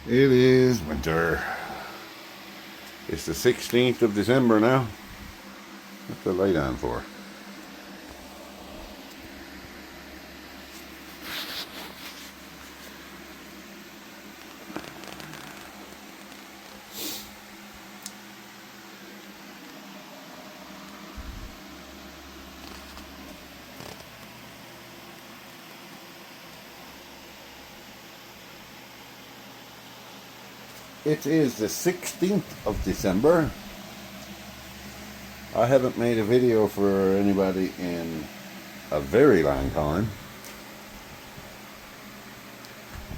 It is winter. It's the 16th of December now. What's the light on for? It is the 16th of December. I haven't made a video for anybody in a very long time.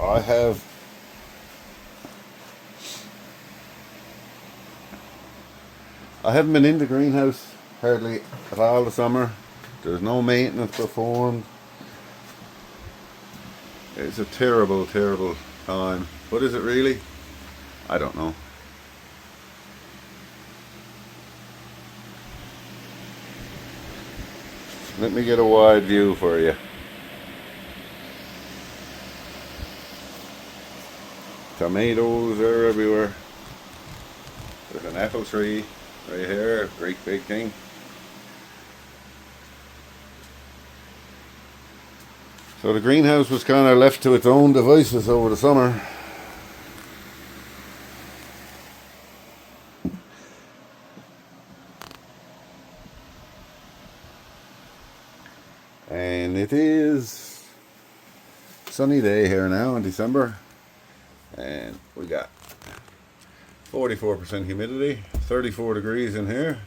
I haven't been in the greenhouse hardly at all this summer. There's no maintenance performed. It's a terrible, terrible time. What is it really? I don't know. Let me get a wide view for you. Tomatoes are everywhere. There's an apple tree right here, a great big thing. So the greenhouse was kind of left to its own devices over the summer. And it is a sunny day here now in December. And we got 44% humidity, 34 degrees in here.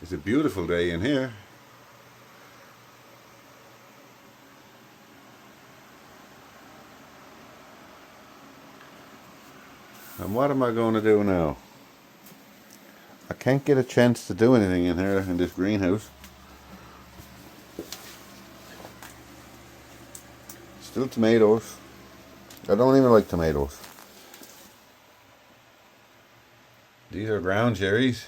It's a beautiful day in here. And what am I going to do now? I can't get a chance to do anything in here in this greenhouse. Still tomatoes. I don't even like tomatoes. These are ground cherries.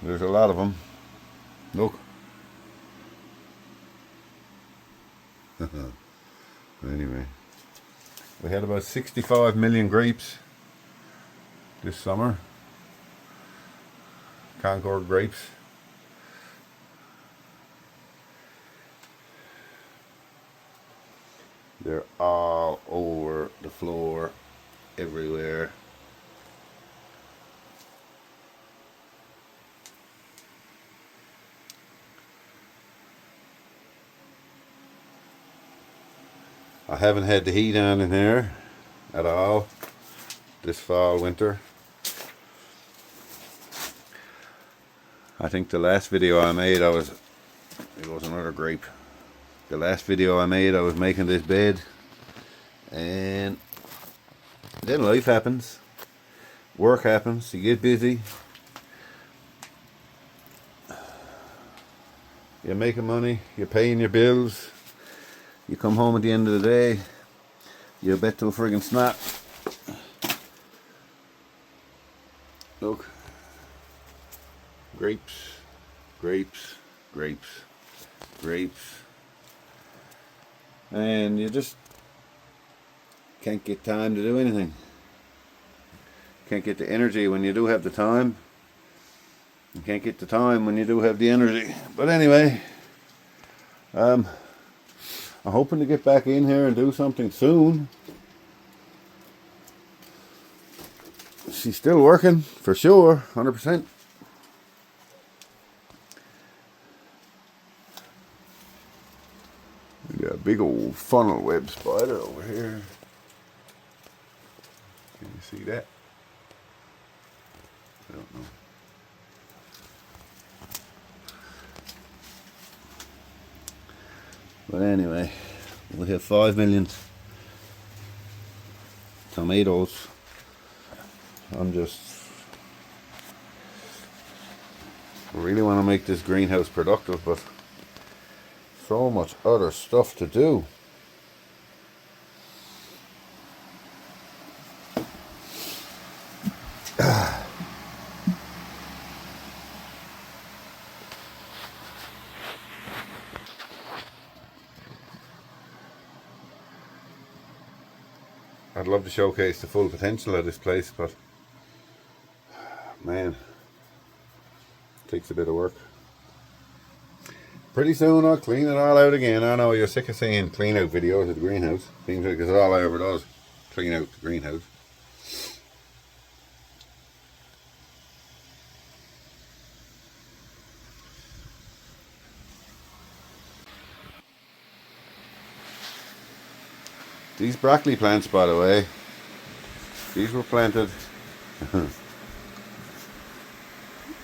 There's a lot of them. Look. Anyway, we had about 65 million grapes this summer. Concord grapes. They're all over the floor, everywhere. I haven't had the heat on in here at all this fall, winter. I think the last video I made, it was another grape. The last video I made, I was making this bed, and then life happens, work happens, you get busy, you're making money, you're paying your bills, you come home at the end of the day, you bet till friggin' snap. Look, grapes, grapes, grapes, grapes. And you just can't get time to do anything. Can't get the energy when you do have the time. You can't get the time when you do have the energy. But anyway, I'm hoping to get back in here and do something soon. She's still working, for sure, 100%. We got a big old funnel web spider over here. Can you see that? I don't know. But anyway, we have 5 million tomatoes. I really want to make this greenhouse productive, but so much other stuff to do. I'd love to showcase the full potential of this place, but man, it takes a bit of work. Pretty soon I'll clean it all out again. I know you're sick of seeing clean out videos of the greenhouse. Seems like it's all I ever does, clean out the greenhouse. These broccoli plants, by the way, these were planted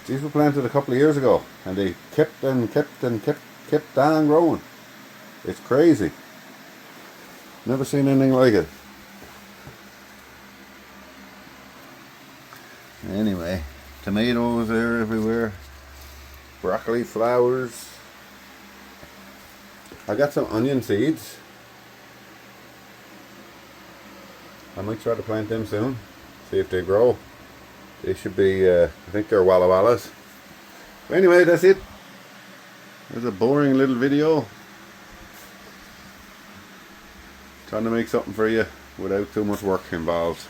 these were planted a couple of years ago, and they kept on growing. It's crazy. Never seen anything like it. Anyway, tomatoes are everywhere. Broccoli flowers. I got some onion seeds. I might try to plant them soon. See if they grow. They should be, I think they're Walla Wallas. But anyway, that's it. There's a boring little video. Trying to make something for you without too much work involved.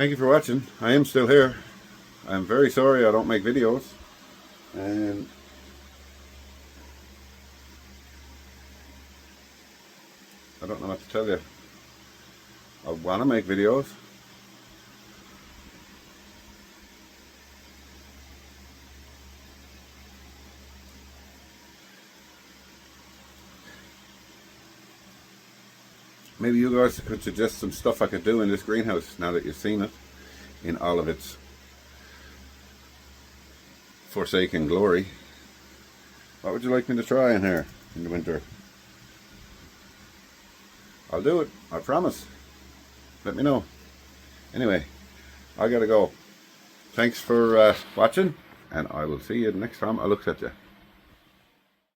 Thank you for watching. I am still here. I'm very sorry I don't make videos. And I don't know what to tell you. I want to make videos. Maybe you guys could suggest some stuff I could do in this greenhouse now that you've seen it in all of its forsaken glory. What would you like me to try in here in the winter? I'll do it, I promise. Let me know. Anyway, I gotta go. Thanks for watching, and I will see you next time I look at you.